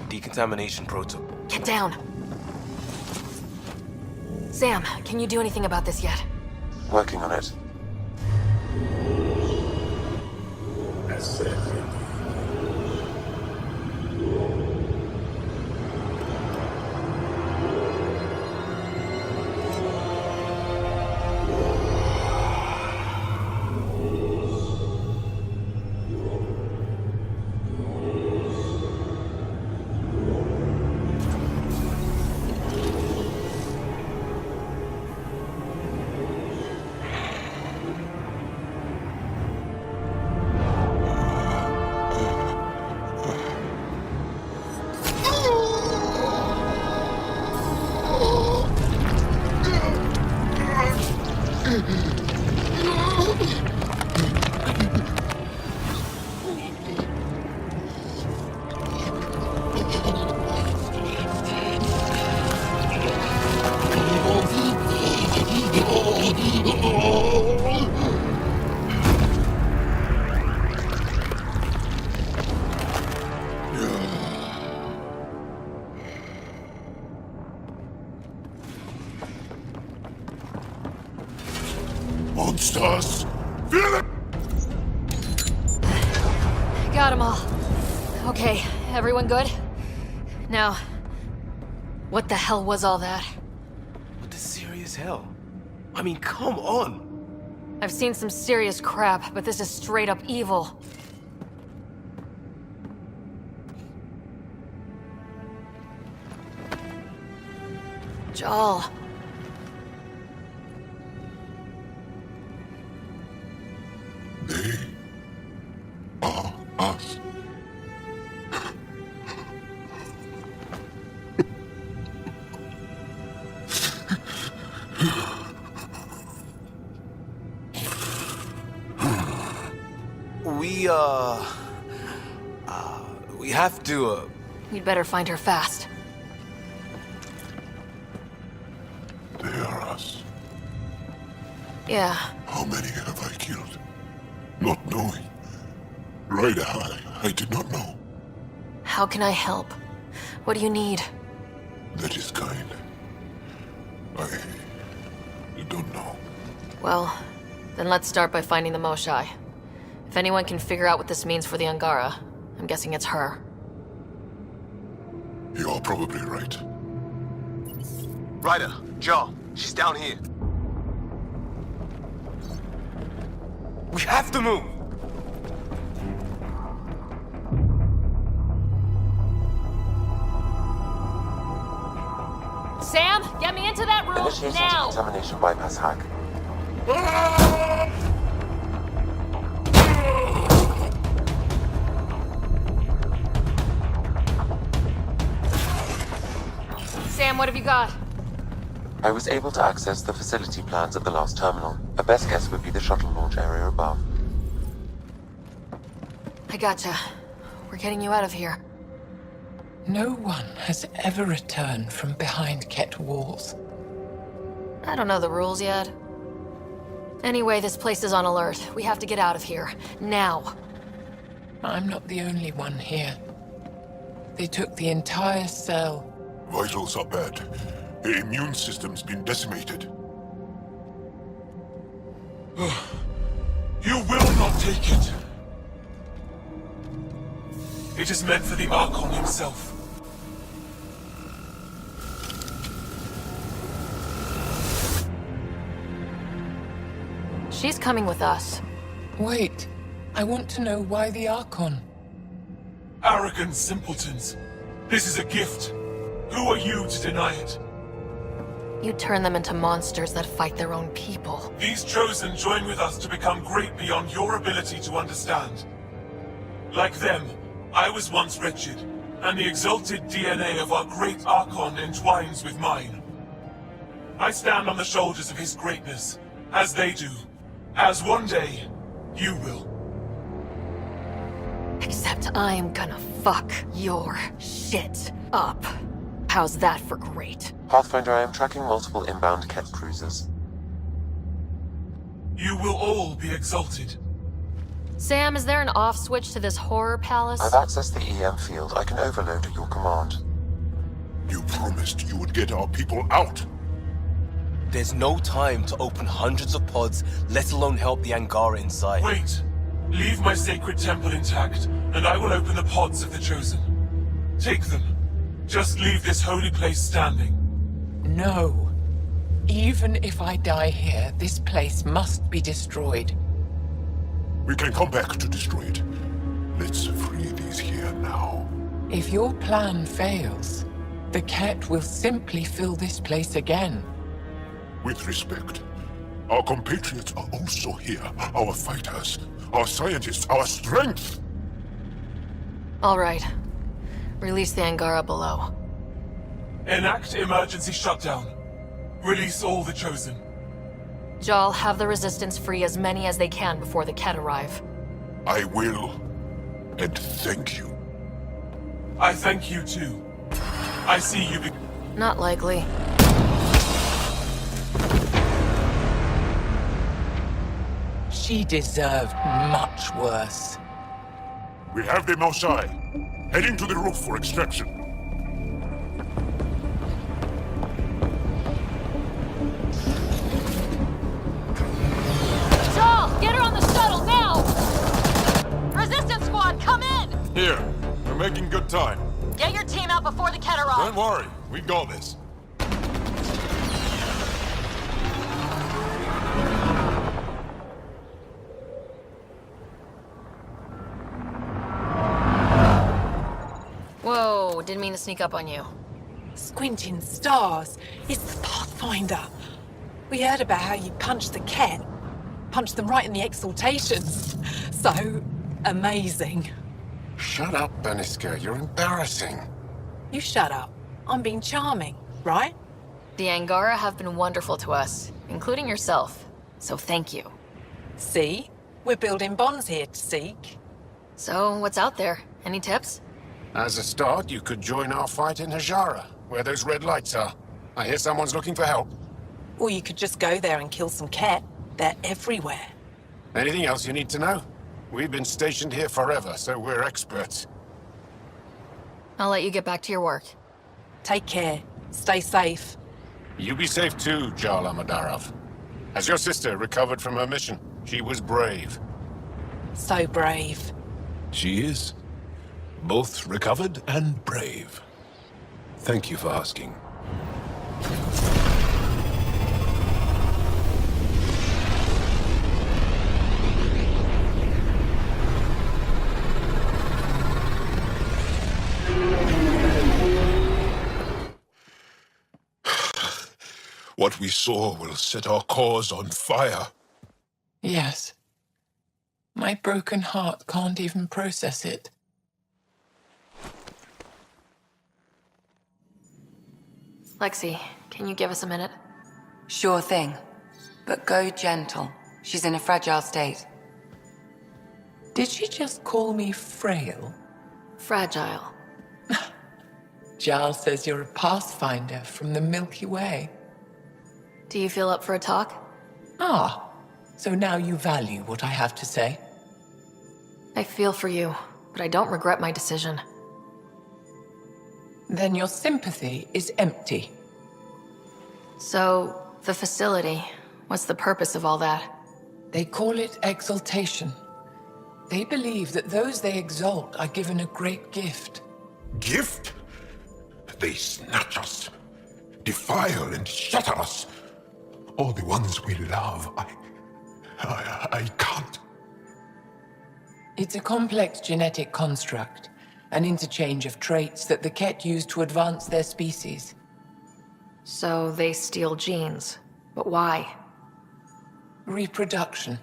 decontamination protocol. Get down. Sam, can you do anything about this yet? Working on it. Monsters! Feel it! Got them all. Okay, everyone good? Now, what the hell was all that? What the serious hell? I mean, come on! I've seen some serious crap, but this is straight up evil. Jaal. They are us. We have to, We'd better find her fast. They are us. Yeah. How many have I killed? Not knowing. Ryder, I did not know. How can I help? What do you need? That is kind. I don't know. Well, then let's start by finding the Moshai. If anyone can figure out what this means for the Angara, I'm guessing it's her. You are probably right. Ryder, Jaal, she's down here. We have to move! Sam, get me into that room Initiating now! decontamination bypass hack. Sam, what have you got? I was able to access the facility plans at the last terminal. A best guess would be the shuttle launch area above. I gotcha. We're getting you out of here. No one has ever returned from behind kept walls. I don't know the rules yet. Anyway, this place is on alert. We have to get out of here. Now. I'm not the only one here. They took the entire cell. Vitals are bad. The immune system's been decimated. You will not take it. It is meant for the Archon himself. She's coming with us. Wait, I want to know why the Archon. Arrogant simpletons. This is a gift. Who are you to deny it? You turn them into monsters that fight their own people. These chosen join with us to become great beyond your ability to understand. Like them, I was once wretched, and the exalted DNA of our great Archon entwines with mine. I stand on the shoulders of his greatness, as they do, as one day, you will. Except I'm gonna fuck your shit up. How's that for great? Pathfinder, I am tracking multiple inbound Ket cruisers. You will all be exalted. Sam, is there an off switch to this horror palace? I've accessed the EM field. I can overload at your command. You promised you would get our people out. There's no time to open hundreds of pods, let alone help the Angara inside. Wait. Leave my sacred temple intact, and I will open the pods of the Chosen. Take them. Just leave this holy place standing. No. Even if I die here, this place must be destroyed. We can come back to destroy it. Let's free these here now. If your plan fails, the Ket will simply fill this place again. With respect, our compatriots are also here. Our fighters, our scientists, our strength. All right. Release the Angara below. Enact emergency shutdown. Release all the Chosen. Jaal, have the Resistance free as many as they can before the Ket arrive. I will. And thank you. I thank you too. I see you be- Not likely. She deserved much worse. We have the Mosai. Heading to the roof for extraction. Jaal, get her on the shuttle now! Resistance squad, come in! Here, we're making good time. Get your team out before the Ket arrive. Don't worry, we got this. Whoa, didn't mean to sneak up on you. Squinting stars. It's the Pathfinder. We heard about how you punched the Ket. Punched them right in the exaltations. So amazing. Shut up, Beniska. You're embarrassing. You shut up. I'm being charming, right? The Angara have been wonderful to us, including yourself. So thank you. See? We're building bonds here to seek. So, what's out there? Any tips? As a start, you could join our fight in Hajara, where those red lights are. I hear someone's looking for help. Or you could just go there and kill some Ket. They're everywhere. Anything else you need to know? We've been stationed here forever, so we're experts. I'll let you get back to your work. Take care. Stay safe. You be safe too, Jaal Amadarov. Has your sister recovered from her mission? She was brave. So brave. She is. Both recovered and brave. Thank you for asking. What we saw will set our cause on fire. Yes. My broken heart can't even process it. Lexi, can you give us a minute? Sure thing. But go gentle. She's in a fragile state. Did she just call me frail? Fragile. Jaal says you're a pathfinder from the Milky Way. Do you feel up for a talk? Ah, so now you value what I have to say? I feel for you, but I don't regret my decision. Then your sympathy is empty. So, the facility, what's the purpose of all that? They call it exaltation. They believe that those they exalt are given a great gift. Gift? They snatch us, defile and shatter us. All the ones we love. I can't. It's a complex genetic construct, an interchange of traits that the Ket use to advance their species. So they steal genes. But why? Reproduction.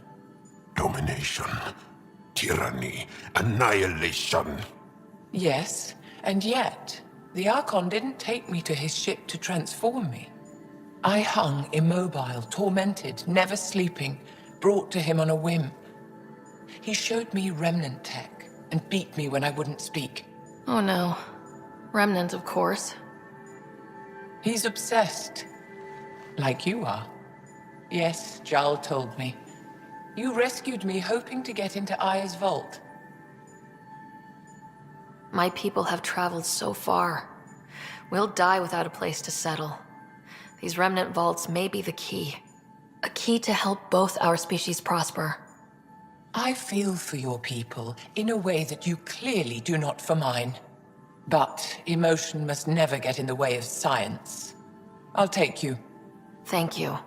Domination, tyranny, annihilation. Yes, and yet, the Archon didn't take me to his ship to transform me. I hung immobile, tormented, never sleeping, brought to him on a whim. He showed me remnant tech and beat me when I wouldn't speak. Oh no. Remnant, of course. He's obsessed. Like you are. Yes, Jaal told me. You rescued me hoping to get into Aya's vault. My people have traveled so far. We'll die without a place to settle. These remnant vaults may be the key. A key to help both our species prosper. I feel for your people in a way that you clearly do not for mine. But emotion must never get in the way of science. I'll take you. Thank you.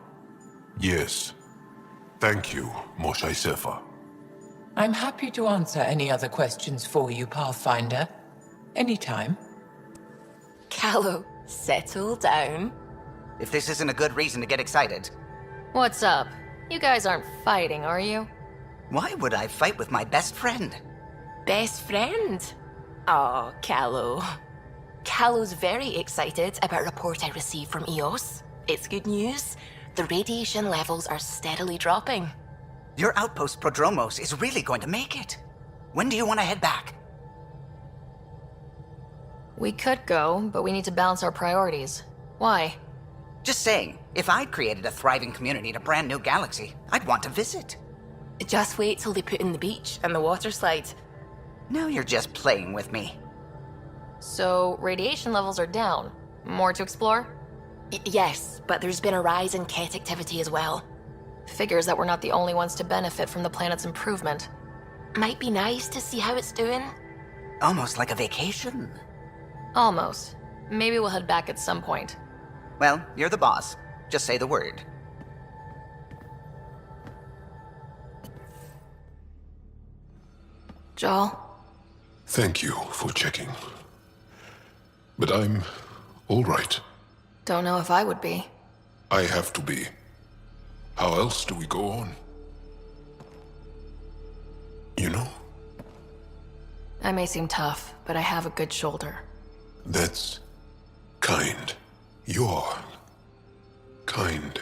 Yes. Thank you, Moshe Sefa. I'm happy to answer any other questions for you, Pathfinder. Anytime. Callow, settle down. If this isn't a good reason to get excited. What's up? You guys aren't fighting, are you? Why would I fight with my best friend? Best friend? Oh, Callow. Callow's very excited about a report I received from EOS. It's good news. The radiation levels are steadily dropping. Your outpost Prodromos is really going to make it. When do you want to head back? We could go, but we need to balance our priorities. Why? Just saying, if I'd created a thriving community in a brand new galaxy, I'd want to visit. Just wait till they put in the beach and the water slide. Now you're just playing with me. So, radiation levels are down. More to explore? Yes, but there's been a rise in Ket activity as well. Figures that we're not the only ones to benefit from the planet's improvement. Might be nice to see how it's doing. Almost like a vacation. Almost. Maybe we'll head back at some point. Well, you're the boss. Just say the word. Jaal? Thank you for checking. But I'm all right. Don't know if I would be. I have to be. How else do we go on? You know? I may seem tough, but I have a good shoulder. That's kind. You're kind.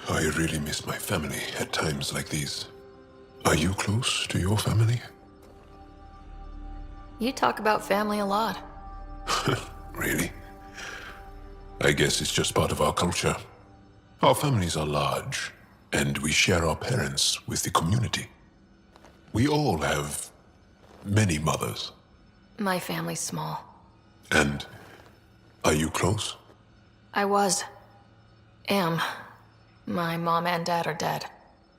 I really miss my family at times like these. Are you close to your family? You talk about family a lot. Really? I guess it's just part of our culture. Our families are large, and we share our parents with the community. We all have many mothers. My family's small. And are you close? I was. Am. My mom and dad are dead.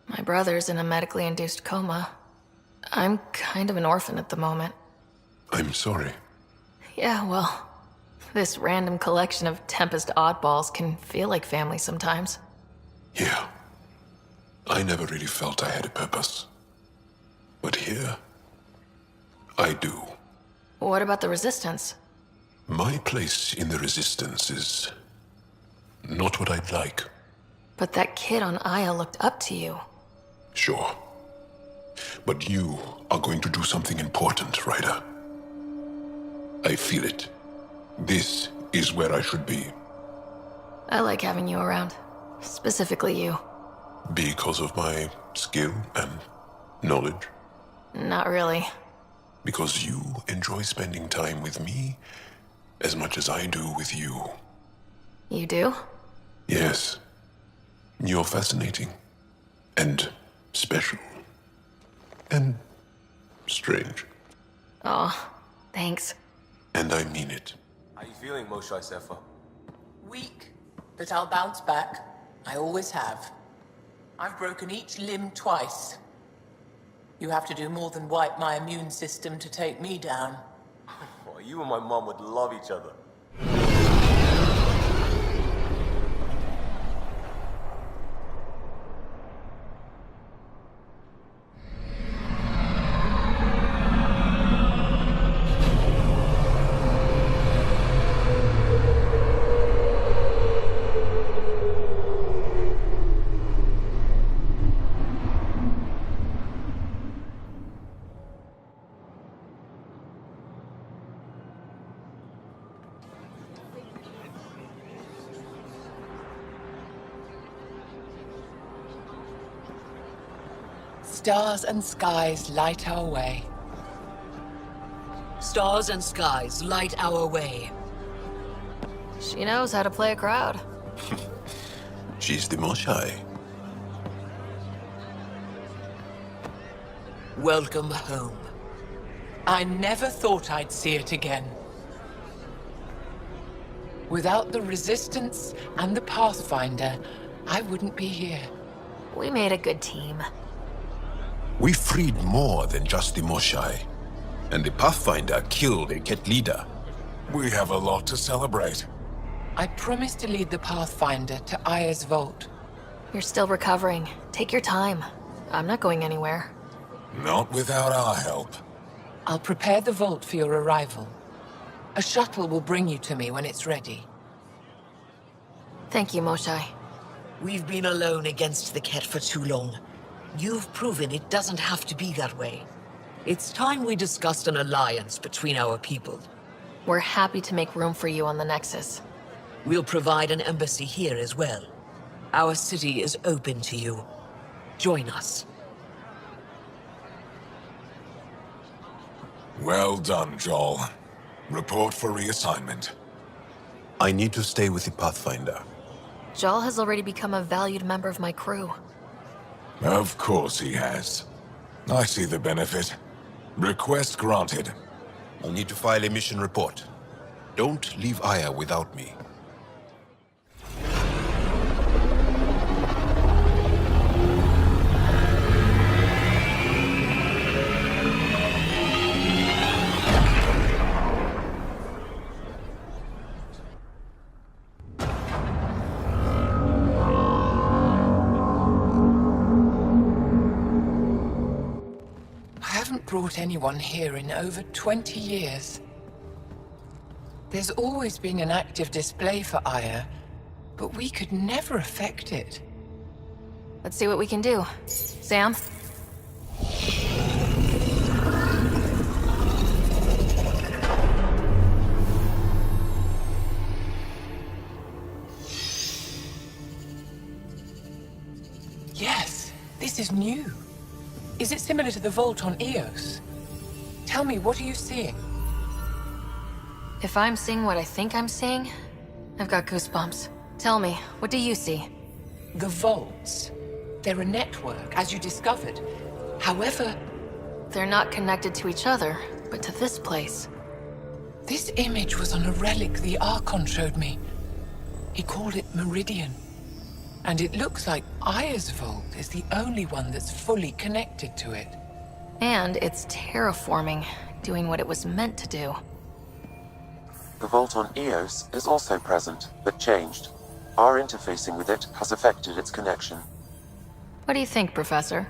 My brother's in a medically induced coma. I'm kind of an orphan at the moment. I'm sorry. Yeah, well, this random collection of Tempest oddballs can feel like family sometimes. Yeah. I never really felt I had a purpose. But here, I do. What about the Resistance? My place in the Resistance is not what I'd like. But that kid on Aya looked up to you. Sure. But you are going to do something important, Ryder. I feel it. This is where I should be. I like having you around. Specifically you. Because of my skill and knowledge? Not really. Because you enjoy spending time with me as much as I do with you. You do? Yes. You're fascinating. And special. And strange. Oh, thanks. And I mean it. How you feeling, Moshe Sefa? Weak, but I'll bounce back. I always have. I've broken each limb twice. You have to do more than wipe my immune system to take me down. Oh, you and my mom would love each other. Stars and skies light our way. Stars and skies light our way. She knows how to play a crowd. She's the Moshe. Welcome home. I never thought I'd see it again. Without the Resistance and the Pathfinder, I wouldn't be here. We made a good team. We freed more than just the Moshai. And the Pathfinder killed a Ket leader. We have a lot to celebrate. I promised to lead the Pathfinder to Aya's vault. You're still recovering. Take your time. I'm not going anywhere. Not without our help. I'll prepare the vault for your arrival. A shuttle will bring you to me when it's ready. Thank you, Moshai. We've been alone against the Ket for too long. You've proven it doesn't have to be that way. It's time we discussed an alliance between our people. We're happy to make room for you on the Nexus. We'll provide an embassy here as well. Our city is open to you. Join us. Well done, Jaal. Report for reassignment. I need to stay with the Pathfinder. Jaal has already become a valued member of my crew. Of course he has. I see the benefit. Request granted. I'll need to file a mission report. Don't leave Aya without me. Brought anyone here in over 20 years. There's always been an active display for Aya, but we could never affect it. Let's see what we can do. Sam? Yes, this is new. Is it similar to the vault on Eos? Tell me, what are you seeing? If I'm seeing what I think I'm seeing, I've got goosebumps. Tell me, what do you see? The vaults. They're a network, as you discovered. However... They're not connected to each other, but to this place. This image was on a relic the Archon showed me. He called it Meridian. And it looks like Aya's vault is the only one that's fully connected to it. And it's terraforming, doing what it was meant to do. The vault on Eos is also present, but changed. Our interfacing with it has affected its connection. What do you think, Professor?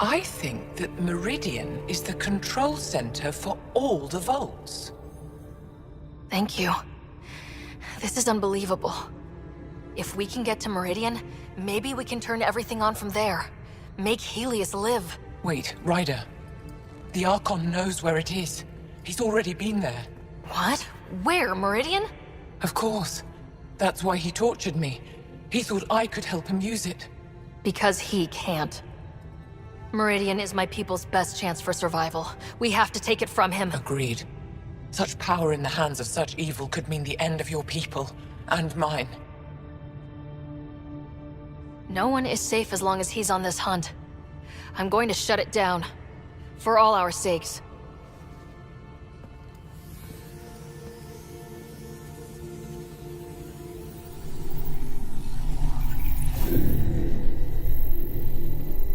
I think that Meridian is the control center for all the vaults. Thank you. This is unbelievable. If we can get to Meridian, maybe we can turn everything on from there. Make Helios live. Wait, Ryder. The Archon knows where it is. He's already been there. What? Where? Meridian? Of course. That's why he tortured me. He thought I could help him use it. Because he can't. Meridian is my people's best chance for survival. We have to take it from him. Agreed. Such power in the hands of such evil could mean the end of your people, and mine. No one is safe as long as he's on this hunt. I'm going to shut it down. For all our sakes.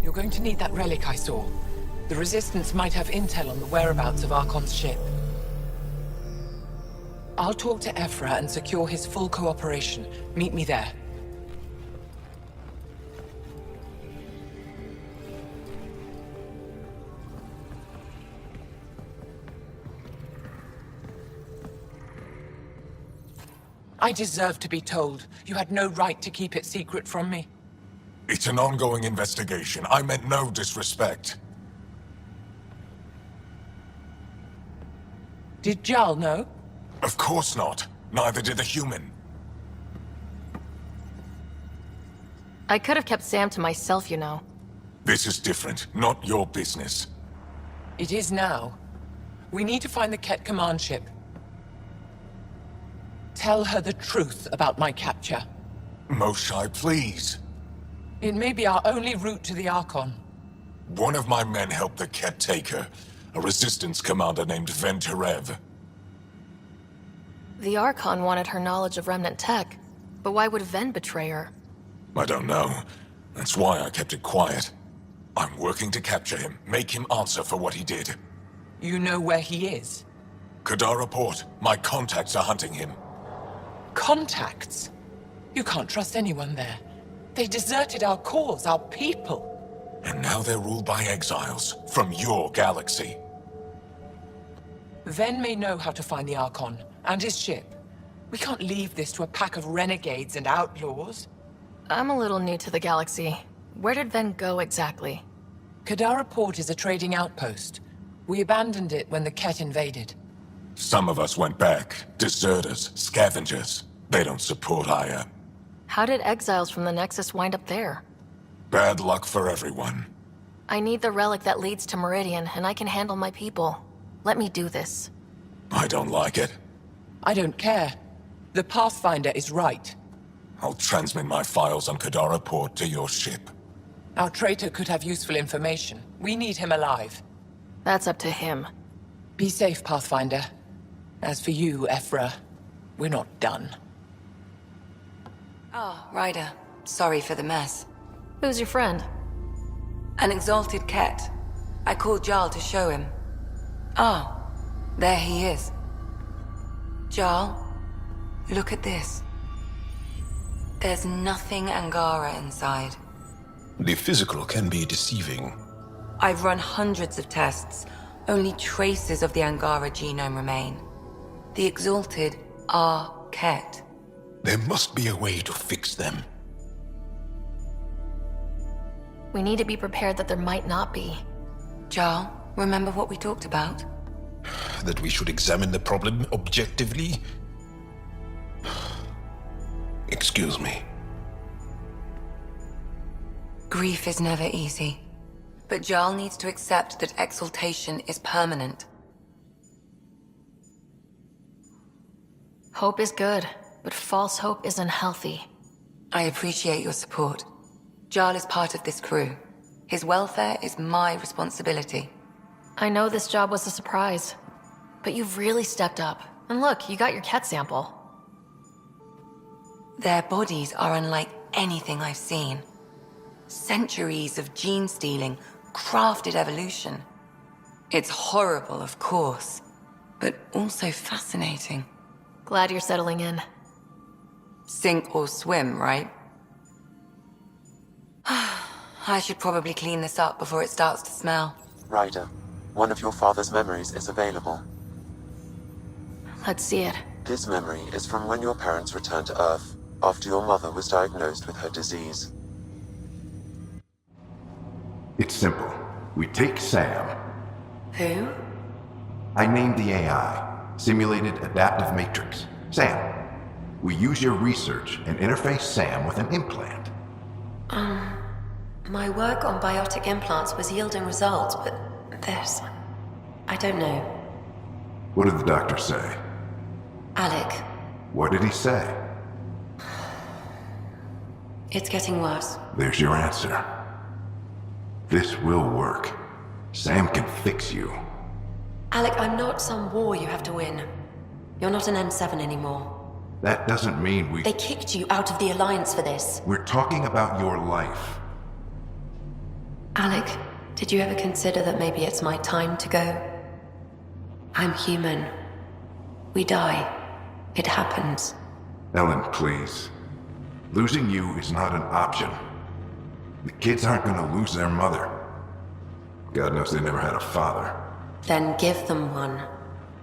You're going to need that relic I saw. The Resistance might have intel on the whereabouts of Archon's ship. I'll talk to Ephra and secure his full cooperation. Meet me there. I deserve to be told. You had no right to keep it secret from me. It's an ongoing investigation. I meant no disrespect. Did Jaal know? Of course not. Neither did the human. I could have kept Sam to myself, you know. This is different. Not your business. It is now. We need to find the Ket command ship. Tell her the truth about my capture. Moshai, please. It may be our only route to the Archon. One of my men helped the Ket take her. A resistance commander named Venturev. The Archon wanted her knowledge of Remnant tech, but why would Ven betray her? I don't know. That's why I kept it quiet. I'm working to capture him, make him answer for what he did. You know where he is? Kadara Port. My contacts are hunting him. Contacts? You can't trust anyone there. They deserted our cause, our people. And now they're ruled by exiles from your galaxy. Ven may know how to find the Archon and his ship. We can't leave this to a pack of renegades and outlaws. I'm a little new to the galaxy. Where did Ven go exactly? Kadara Port is a trading outpost. We abandoned it when the Ket invaded. Some of us went back. Deserters, scavengers. They don't support Aya. How did exiles from the Nexus wind up there? Bad luck for everyone. I need the relic that leads to Meridian, and I can handle my people. Let me do this. I don't like it. I don't care. The Pathfinder is right. I'll transmit my files on Kadara Port to your ship. Our traitor could have useful information. We need him alive. That's up to him. Be safe, Pathfinder. As for you, Ephra, we're not done. Oh, Ryder. Sorry for the mess. Who's your friend? An exalted Ket. I called Jaal to show him. Ah, there he is. Jaal, look at this. There's nothing Angara inside. The physical can be deceiving. I've run hundreds of tests. Only traces of the Angara genome remain. The exalted are Ket. There must be a way to fix them. We need to be prepared that there might not be. Jaal, remember what we talked about? That we should examine the problem objectively? Excuse me. Grief is never easy. But Jaal needs to accept that exaltation is permanent. Hope is good, but false hope is unhealthy. I appreciate your support. Jaal is part of this crew. His welfare is my responsibility. I know this job was a surprise, but you've really stepped up. And look, you got your Ket sample. Their bodies are unlike anything I've seen. Centuries of gene stealing, crafted evolution. It's horrible, of course, but also fascinating. Glad you're settling in. Sink or swim, right? I should probably clean this up before it starts to smell. Ryder, one of your father's memories is available. Let's see it. This memory is from when your parents returned to Earth, after your mother was diagnosed with her disease. It's simple. We take Sam. Who? I named the AI, Simulated Adaptive Matrix. Sam. We use your research and interface Sam with an implant. My work on biotic implants was yielding results, but this... I don't know. What did the doctor say? Alec, What did he say? it's getting worse. There's your answer. This will work. Sam can fix you. Alec, I'm not some war you have to win. You're not an M7 anymore. That doesn't mean we... They kicked you out of the Alliance for this. We're talking about your life. Alec, did you ever consider that maybe it's my time to go? I'm human. We die. It happens. Ellen, please. Losing you is not an option. The kids aren't gonna lose their mother. God knows they never had a father. Then give them one.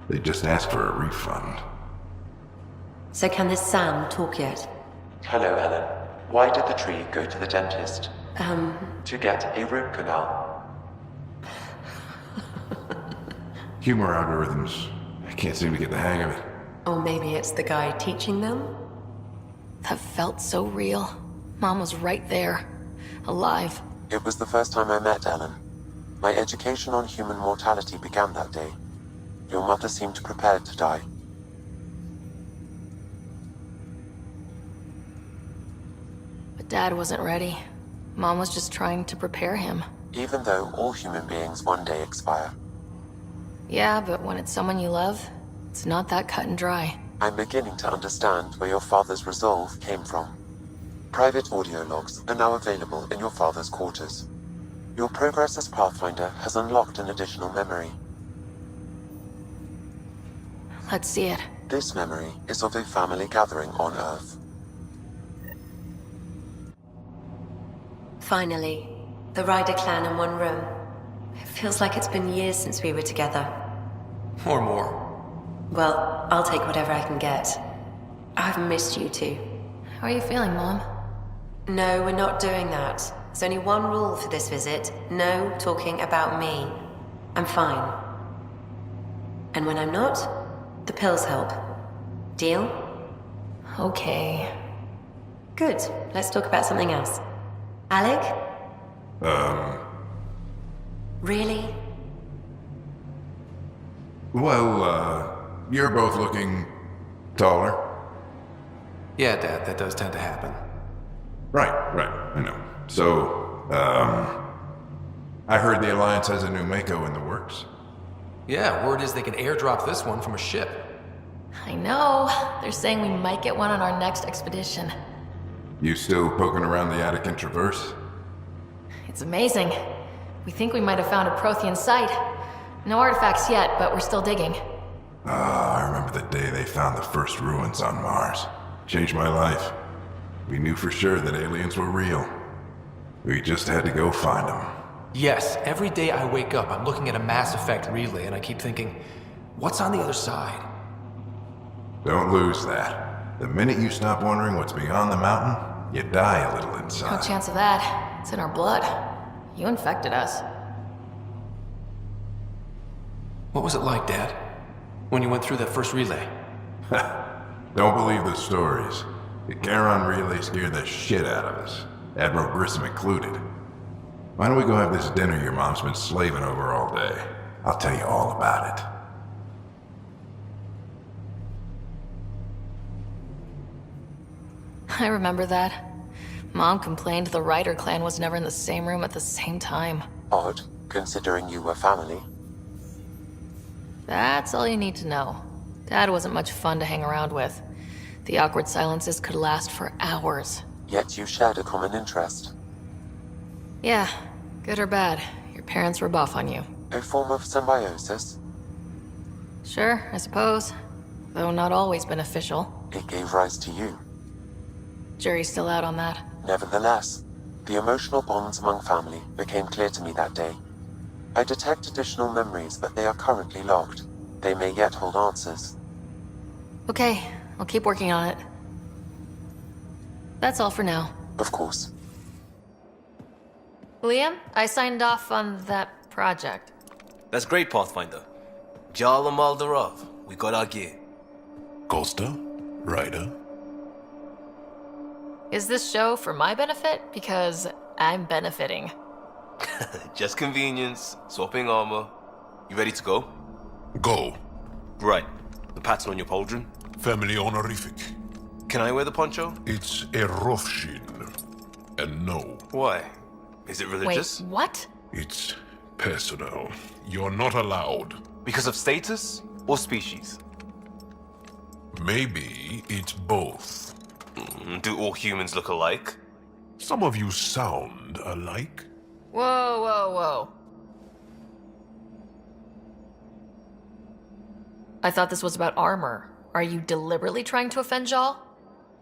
They just asked for a refund. So can this Sam talk yet? Hello, Ellen. Why did the tree go to the dentist? To get a root canal. Humor algorithms. I can't seem to get the hang of it. Or maybe it's the guy teaching them? That felt so real. Mom was right there. Alive. It was the first time I met Ellen. My education on human mortality began that day. Your mother seemed prepared to die. But Dad wasn't ready. Mom was just trying to prepare him. even though all human beings one day expire. Yeah, but when it's someone you love, it's not that cut and dry. I'm beginning to understand where your father's resolve came from. Private audio logs are now available in your father's quarters. Your progress as Pathfinder has unlocked an additional memory. Let's see it. This memory is of a family gathering on Earth. Finally, the Ryder clan in one room. It feels like it's been years since we were together. Or more. Well, I'll take whatever I can get. I've missed you too. How are you feeling, Mom? No, we're not doing that. There's only one rule for this visit. No talking about me. I'm fine. And when I'm not, the pills help. Deal? Okay. Good. Let's talk about something else. Alec? Really? Well, you're both looking taller. Yeah, Dad, that does tend to happen. Right, I know. So, I heard the Alliance has a new Mako in the works. Yeah, word is they can airdrop this one from a ship. I know. They're saying we might get one on our next expedition. You still poking around the Attican Traverse? It's amazing. We think we might have found a Prothean site. No artifacts yet, but we're still digging. I remember the day they found the first ruins on Mars. Changed my life. We knew for sure that aliens were real. We just had to go find them. Yes, every day I wake up, I'm looking at a Mass Effect relay and I keep thinking, what's on the other side? Don't lose that. The minute you stop wondering what's beyond the mountain, you die a little inside. No chance of that. It's in our blood. You infected us. What was it like, Dad? When you went through that first relay? Don't believe the stories. The Charon relay scared the shit out of us. Admiral Grissom included. Why don't we go have this dinner your mom's been slaving over all day? I'll tell you all about it. I remember that. Mom complained the Ryder clan was never in the same room at the same time. Odd, considering you were family. That's all you need to know. Dad wasn't much fun to hang around with. The awkward silences could last for hours. Yet you shared a common interest. Yeah, good or bad, your parents were buff on you. A form of symbiosis? Sure, I suppose. Though not always beneficial. It gave rise to you. Jury's still out on that. Nevertheless, the emotional bonds among family became clear to me that day. I detect additional memories, but they are currently logged. They may yet hold answers. Okay, I'll keep working on it. That's all for now. Of course. Liam, I signed off on that project. That's great, Pathfinder. Jaal and Maldarov, we got our gear. Costa? Ryder? Is this show for my benefit? Because I'm benefiting. Just convenience, swapping armor. You ready to go? Go. Right. The pattern on your pauldron? Family honorific. Can I wear the poncho? It's a Rofshin. And no. Why? Is it religious? Wait, what? It's personal. You're not allowed. Because of status or species? Maybe it's both. Do all humans look alike? Some of you sound alike. Whoa, whoa, whoa. I thought this was about armor. Are you deliberately trying to offend Jaal?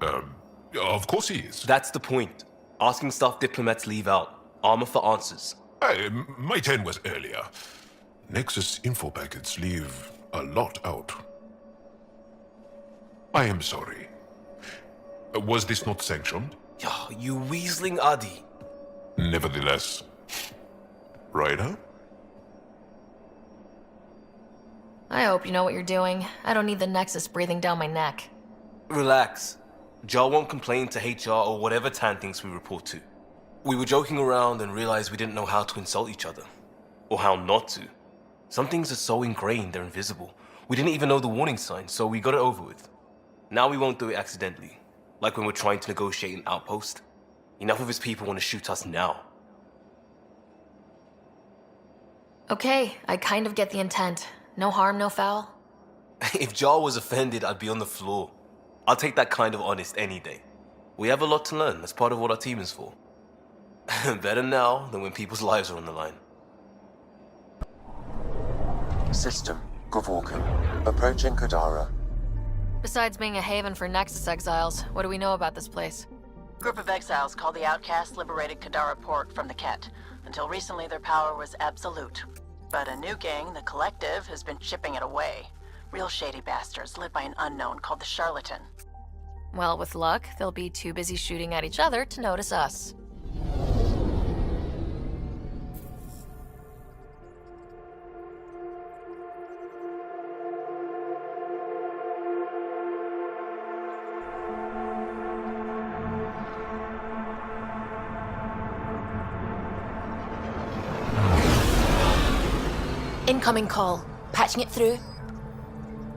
Of course he is. That's the point. Asking stuff diplomats leave out. Armor for answers. My turn was earlier. Nexus info packets leave a lot out. I am sorry. Was this not sanctioned? You weaseling Adi. Nevertheless. Ryder? I hope you know what you're doing. I don't need the Nexus breathing down my neck. Relax. Jaal won't complain to HR or whatever Tan thinks we report to. We were joking around and realized we didn't know how to insult each other. Or how not to. Some things are so ingrained they're invisible. We didn't even know the warning signs, so we got it over with. Now we won't do it accidentally. Like when we're trying to negotiate an outpost. Enough of his people want to shoot us now. Okay, I kind of get the intent. No harm, no foul. If Jaal was offended, I'd be on the floor. I'll take that kind of honest any day. We have a lot to learn. That's part of what our team is for. Better now than when people's lives are on the line. System, Gavorkan. Approaching Kadara. Besides being a haven for Nexus exiles, what do we know about this place? Group of exiles called the Outcasts liberated Kadara Port from the Ket. Until recently, their power was absolute. But a new gang, the Collective, has been chipping it away. Real shady bastards led by an unknown called the Charlatan. Well, with luck, they'll be too busy shooting at each other to notice us. Incoming call. Patching it through.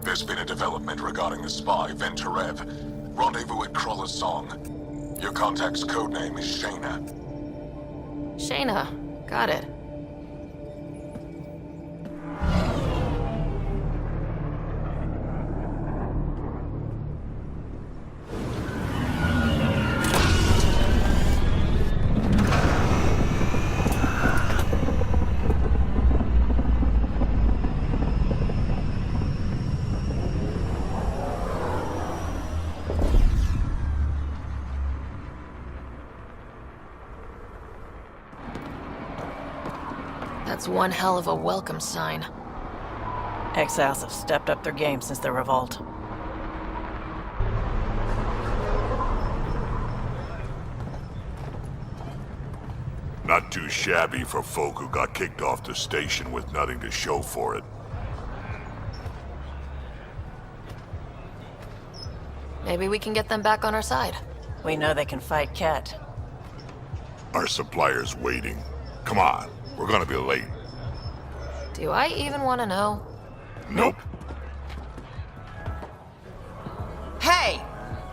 There's been a development regarding the spy, Venturev. Rendezvous at Crawler's Song. Your contact's codename is Shayna. Shayna. Got it. That's one hell of a welcome sign. Exiles have stepped up their game since the revolt. Not too shabby for folk who got kicked off the station with nothing to show for it. Maybe we can get them back on our side. We know they can fight Ket. Our supplier's waiting. Come on, we're gonna be late. Do I even want to know? Nope. Hey!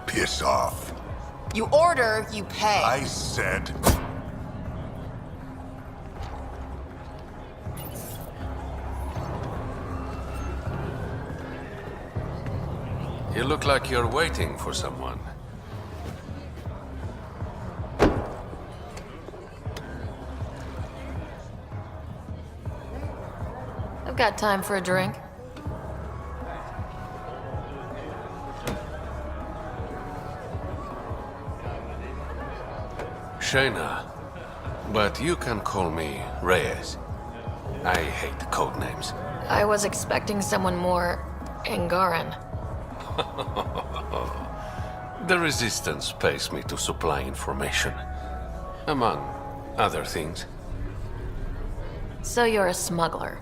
Piss off. You order, you pay. I said... You look like you're waiting for someone. I've got time for a drink. Shayna, but you can call me Reyes. I hate the code names. I was expecting someone more Angaran. The Resistance pays me to supply information, among other things. So you're a smuggler.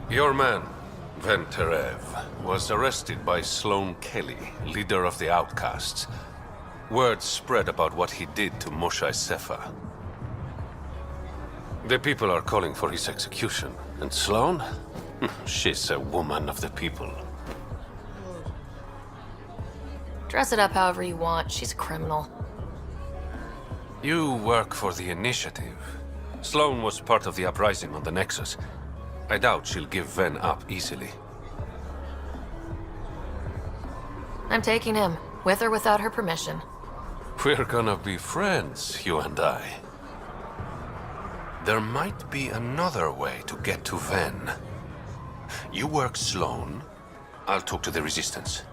Your man, Venturev, was arrested by Sloane Kelly, leader of the Outcasts. Word spread about what he did to Moshae Sefa. The people are calling for his execution, and Sloane? She's a woman of the people. Dress it up however you want. She's a criminal. You work for the Initiative. Sloane was part of the uprising on the Nexus. I doubt she'll give Ven up easily. I'm taking him, with or without her permission. We're gonna be friends, you and I. There might be another way to get to Ven. You work Sloane, I'll talk to the Resistance.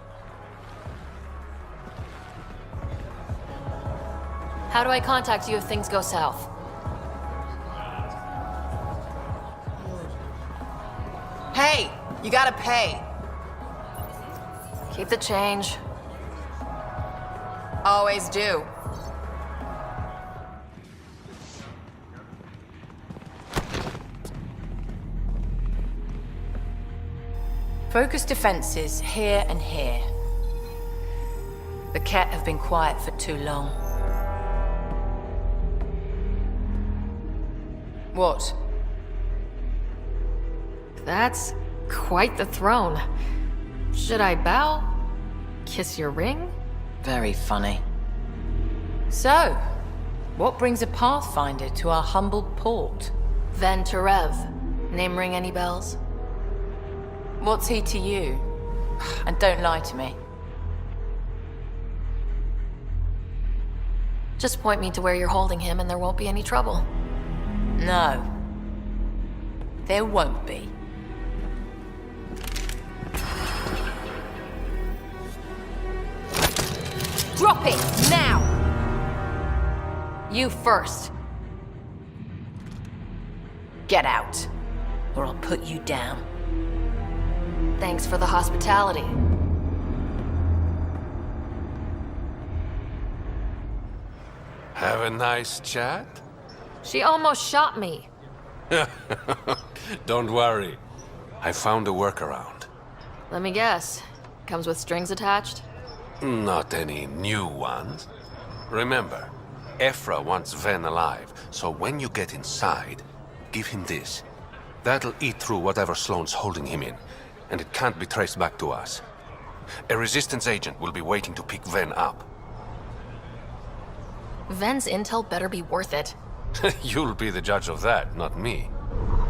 How do I contact you if things go south? Hey, you gotta pay. Keep the change. Always do. Focus defenses here and here. The Ket have been quiet for too long. What? That's quite the throne. Should I bow? Kiss your ring? Very funny. So, What brings a Pathfinder to our humble port? Ven Terev. Name ring any bells? What's he to you? And don't lie to me. Just point me to where you're holding him and there won't be any trouble. No. There won't be. Drop it, now! You first. Get out, or I'll put you down. Thanks for the hospitality. Have a nice chat? She almost shot me. Don't worry. I found a workaround. Let me guess. Comes with strings attached? Not any new ones. Remember, Ephra wants Ven alive, so when you get inside, give him this. That'll eat through whatever Sloane's holding him in, and it can't be traced back to us. A Resistance agent will be waiting to pick Ven up. Ven's intel better be worth it. You'll be the judge of that, not me.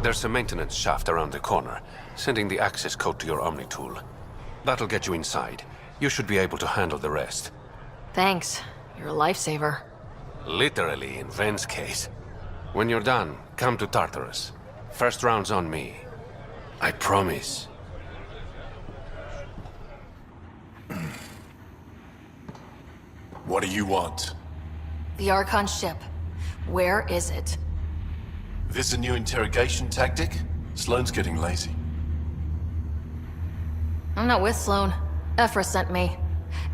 There's a maintenance shaft around the corner, sending the access code to your Omni tool. That'll get you inside. You should be able to handle the rest. Thanks. You're a lifesaver. Literally, in Ven's case. When you're done, come to Tartarus. First round's on me. I promise. What do you want? The Archon ship. Where is it? This a new interrogation tactic? Sloane's getting lazy. I'm not with Sloane. Ephra sent me.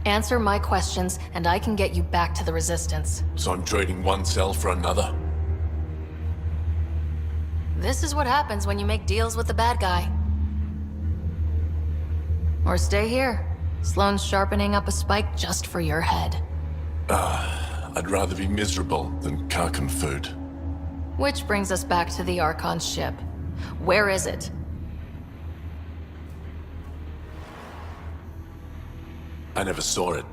Answer my questions, and I can get you back to the Resistance. So I'm trading one cell for another? This is what happens when you make deals with the bad guy. Or stay here. Sloane's sharpening up a spike just for your head. I'd rather be miserable than Karkan food. Which brings us back to the Archon ship. Where is it? I never saw it.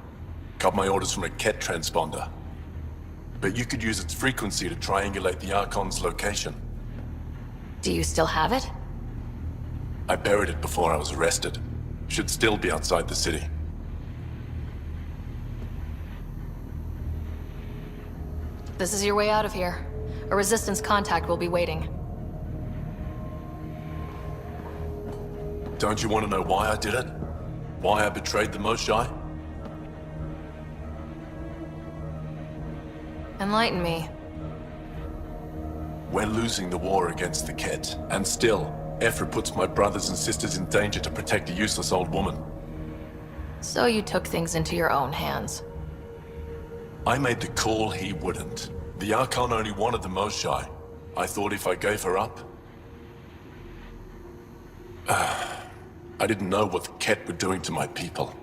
Got my orders from a Ket transponder. But you could use its frequency to triangulate the Archon's location. Do you still have it? I buried it before I was arrested. Should still be outside the city. This is your way out of here. A Resistance contact will be waiting. Don't you want to know why I did it? Why I betrayed the Moshae? Enlighten me. We're losing the war against the Ket, and still, Ephra puts my brothers and sisters in danger to protect a useless old woman. So you took things into your own hands. I made the call he wouldn't. The Archon only wanted the Moshae. I thought if I gave her up... I didn't know what the Ket were doing to my people.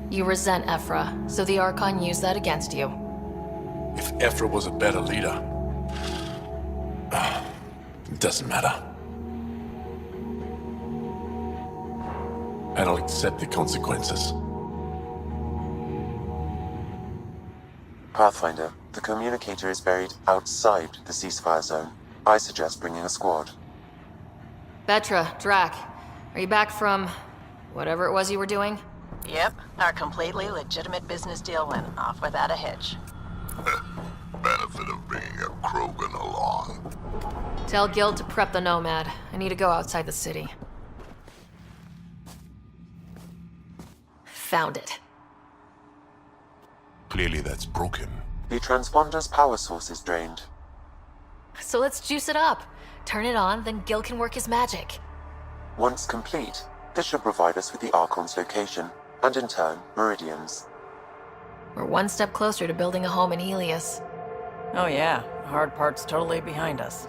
You resent Ephra, so the Archon used that against you. If Ephra was a better leader... it doesn't matter. And I'll accept the consequences. Pathfinder, the communicator is buried outside the ceasefire zone. I suggest bringing a squad. Vetra, Drac, are you back from whatever it was you were doing? Yep, our completely legitimate business deal went off without a hitch. Benefit of bringing a Krogan along. Tell Guild to prep the Nomad. I need to go outside the city. Found it. Clearly that's broken. The transponder's power source is drained. So let's juice it up. Turn it on, then Gil can work his magic. Once complete, this should provide us with the Archon's location, and in turn, Meridian's. We're one step closer to building a home in Helios. Oh yeah, the hard part's totally behind us.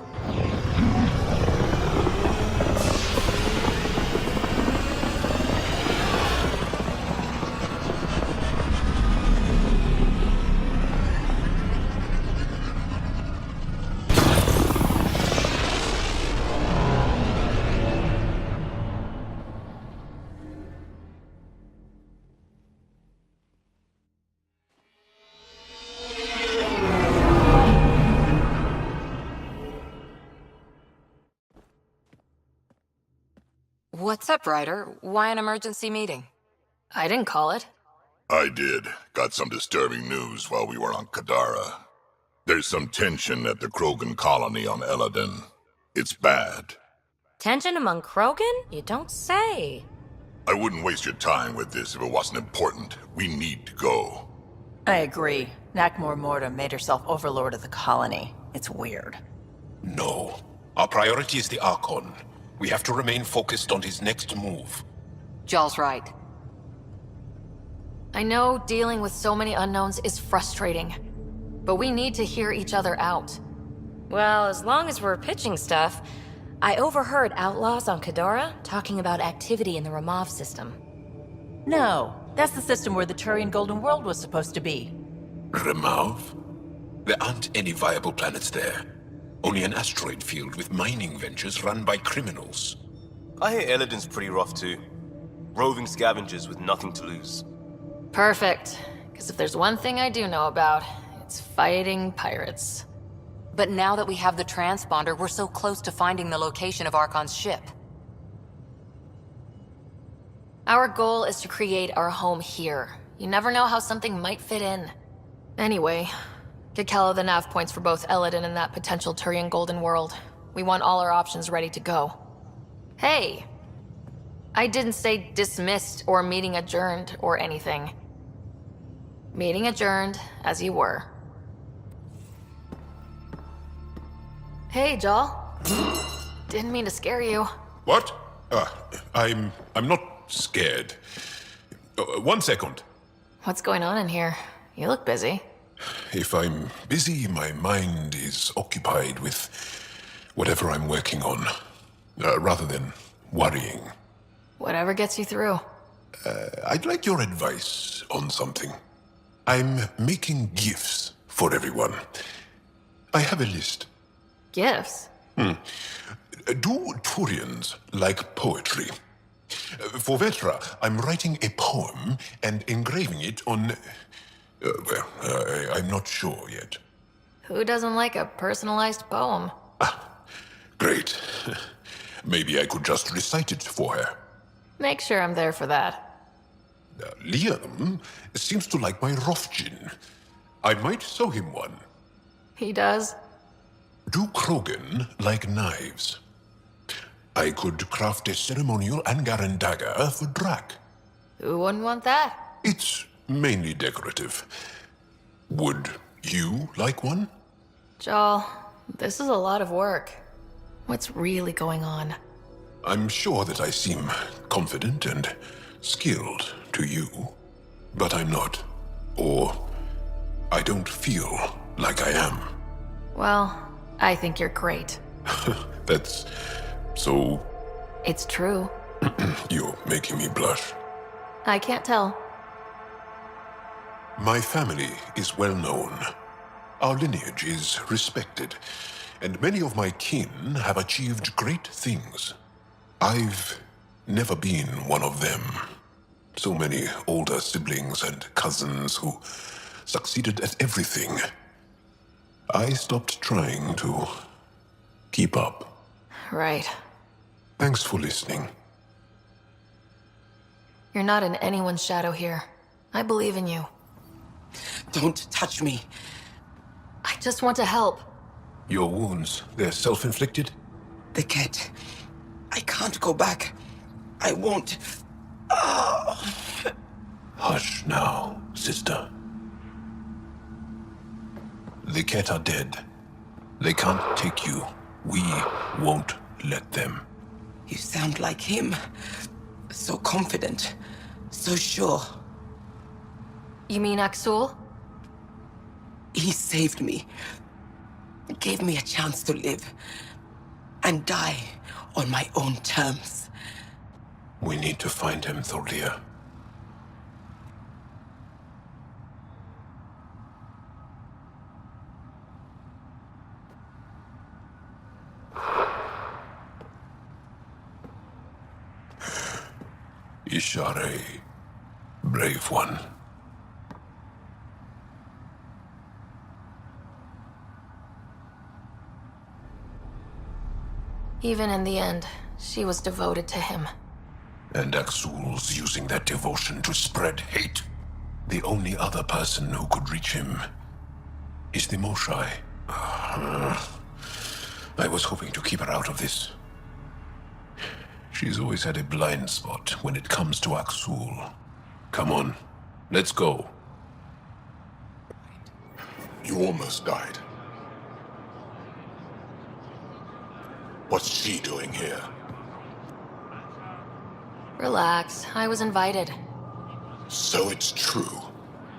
What's up, Ryder? Why an emergency meeting? I didn't call it. I did. Got some disturbing news while we were on Kadara. There's some tension at the Krogan colony on Eladin. It's bad. Tension among Krogan? You don't say. I wouldn't waste your time with this if it wasn't important. We need to go. I agree. Nakmor Morta made herself overlord of the colony. It's weird. No. Our priority is the Archon. We have to remain focused on his next move. Jaal's right. I know dealing with so many unknowns is frustrating, but we need to hear each other out. Well, as long as we're pitching stuff, I overheard outlaws on Kadara talking about activity in the Ramov system. No, that's the system where the Turian Golden World was supposed to be. Ramov? There aren't any viable planets there. Only an asteroid field with mining ventures run by criminals. I hear Eladin's pretty rough too. Roving scavengers with nothing to lose. Perfect. Because if there's one thing I do know about, it's fighting pirates. But now that we have the transponder, we're so close to finding the location of Archon's ship. Our goal is to create our home here. You never know how something might fit in. Anyway, get Callow the nav points for both Eladin and that potential Turian Golden World. We want all our options ready to go. Hey! I didn't say dismissed or meeting adjourned or anything. Meeting adjourned, as you were. Hey, Jaal. Didn't mean to scare you. What? I'm not scared. 1 second. What's going on in here? You look busy. If I'm busy, my mind is occupied with whatever I'm working on, rather than worrying. Whatever gets you through. I'd like your advice on something. I'm making gifts for everyone. I have a list. Gifts? Do Turians like poetry? For Vetra, I'm writing a poem and engraving it on... I'm not sure yet. Who doesn't like a personalized poem? Great. Maybe I could just recite it for her. Make sure I'm there for that. Liam seems to like my Rofjin. I might sew him one. He does? Do Krogan like knives? I could craft a ceremonial Angaran dagger for Drak. Who wouldn't want that? It's mainly decorative. Would you like one? Jaal, this is a lot of work. What's really going on? I'm sure that I seem confident and skilled to you, but I'm not. Or I don't feel like I am. Well, I think you're great. That's so... It's true. You're making me blush. I can't tell. My family is well known. Our lineage is respected, and many of my kin have achieved great things. I've never been one of them. So many older siblings and cousins who succeeded at everything. I stopped trying to keep up. Right. Thanks for listening. You're not in anyone's shadow here. I believe in you. Don't touch me. I just want to help. Your wounds, they're self-inflicted? The cat. I can't go back. I won't. Oh. Hush now, sister. The Ket are dead. They can't take you. We won't let them. You sound like him. So confident. So sure. You mean Aksul? He saved me. Gave me a chance to live. And die on my own terms. We need to find him, Thorlia. Ishare, brave one. Even in the end, she was devoted to him. And Axul's using that devotion to spread hate. The only other person who could reach him is the Moshai. I was hoping to keep her out of this. She's always had a blind spot when it comes to Axul. Come on, let's go. You almost died. What's she doing here? Relax, I was invited. So it's true.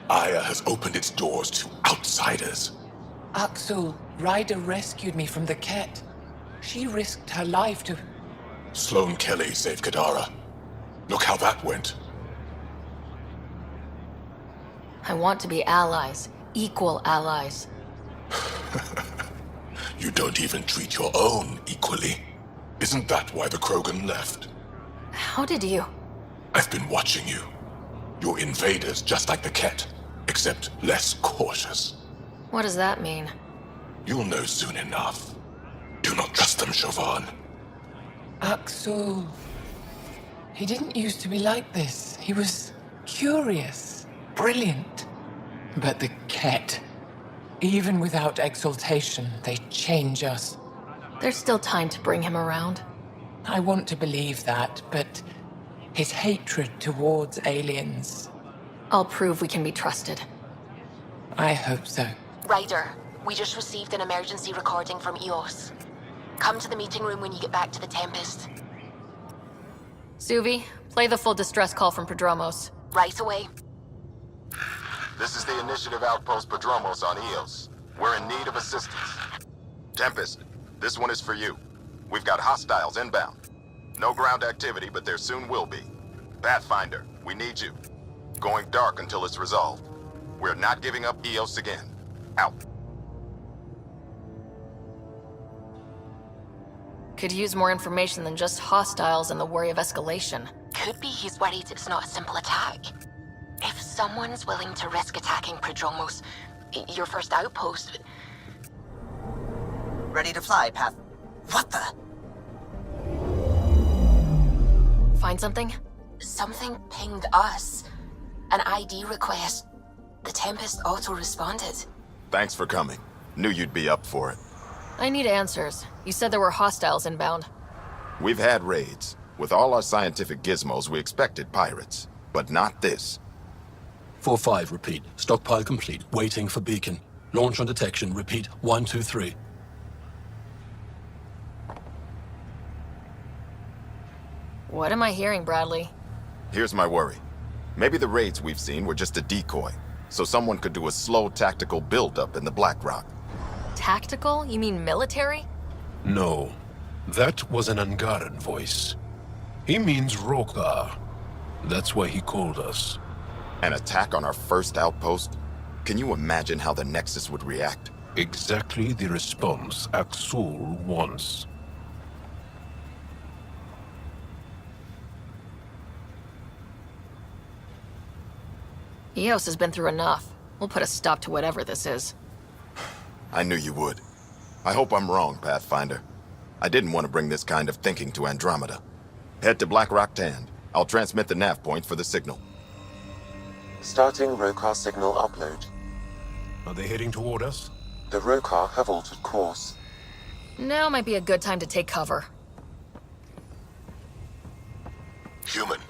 Aya has opened its doors to outsiders. Axel, Ryder rescued me from the Ket. She risked her life to... Sloane Kelly saved Kadara. Look how that went. I want to be allies. Equal allies. You don't even treat your own equally. Isn't that why the Krogan left? How did you? I've been watching you. You're invaders just like the Ket, except less cautious. What does that mean? You'll know soon enough. Do not trust them, Chauvin. Axel... He didn't used to be like this. He was curious, brilliant. But the Ket, even without exaltation, they change us. There's still time to bring him around. I want to believe that, but his hatred towards aliens... I'll prove we can be trusted. I hope so. Ryder, we just received an emergency recording from EOS. Come to the meeting room when you get back to the Tempest. Suvi, play the full distress call from Prodromos. Right away. This is the Initiative Outpost Prodromos on EOS. We're in need of assistance. Tempest, this one is for you. We've got hostiles inbound. No ground activity, but there soon will be. Pathfinder, we need you. Going dark until it's resolved. We're not giving up EOS again. Out. Could use more information than just hostiles and the worry of escalation. Could be he's worried it's not a simple attack. If someone's willing to risk attacking Prodromos, your first outpost... Ready to fly, Path. What the? Find something? Something pinged us. An ID request. The Tempest auto-responded. Thanks for coming. Knew you'd be up for it. I need answers. You said there were hostiles inbound. We've had raids. With all our scientific gizmos, we expected pirates. But not this. 4-5, repeat. Stockpile complete. Waiting for beacon. Launch on detection. Repeat. 1, 2, 3. What am I hearing, Bradley? Here's my worry. Maybe the raids we've seen were just a decoy, so someone could do a slow tactical build-up in the Black Rock. Tactical? You mean military? No, that was an Angaran voice. He means Rokar. That's why he called us. An attack on our first outpost? Can you imagine how the Nexus would react? Exactly the response Axul wants. EOS has been through enough. We'll put a stop to whatever this is. I knew you would. I hope I'm wrong, Pathfinder. I didn't want to bring this kind of thinking to Andromeda. Head to Black Rock Tand. I'll transmit the nav point for the signal. Starting Rokar signal upload. Are they heading toward us? The Rokar have altered course. Now might be a good time to take cover. Human,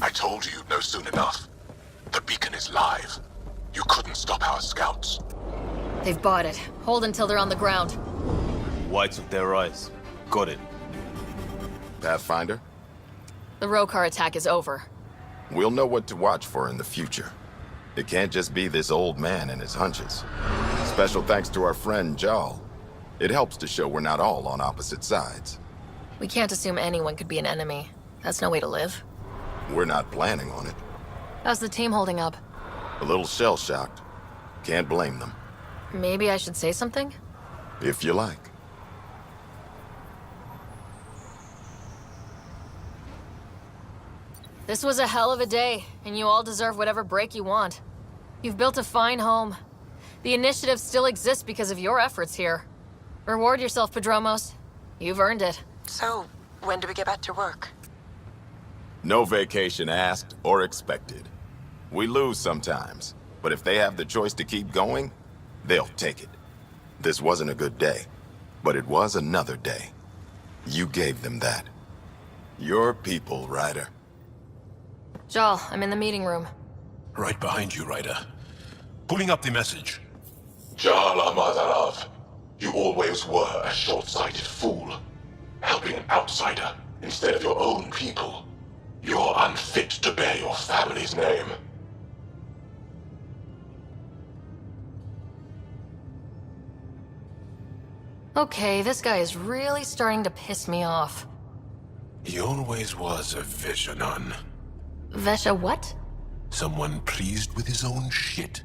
I told you you'd know soon enough. The beacon is live. You couldn't stop our scouts. They've bought it. Hold until they're on the ground. Whites of their eyes. Got it. Pathfinder? The Rokar attack is over. We'll know what to watch for in the future. It can't just be this old man and his hunches. Special thanks to our friend Jaal. It helps to show we're not all on opposite sides. We can't assume anyone could be an enemy. That's no way to live. We're not planning on it. How's the team holding up? A little shell-shocked. Can't blame them. Maybe I should say something? If you like. This was a hell of a day, and you all deserve whatever break you want. You've built a fine home. The initiative still exists because of your efforts here. Reward yourself, Prodromos. You've earned it. So, when do we get back to work? No vacation asked or expected. We lose sometimes, but if they have the choice to keep going, they'll take it. This wasn't a good day, but it was another day. You gave them that. Your people, Ryder. Jaal, I'm in the meeting room. Right behind you, Ryder. Pulling up the message. Jaal Amadarav, you always were a short-sighted fool. Helping an outsider instead of your own people. You're unfit to bear your family's name. Okay, this guy is really starting to piss me off. He always was a Veshanon. Vesha what? Someone pleased with his own shit.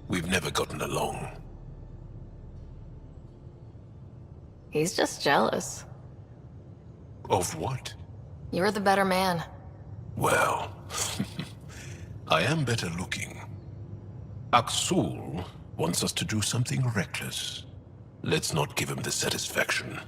We've never gotten along. He's just jealous. Of what? You're the better man. Well, I am better looking. Aksul wants us to do something reckless. Let's not give him the satisfaction.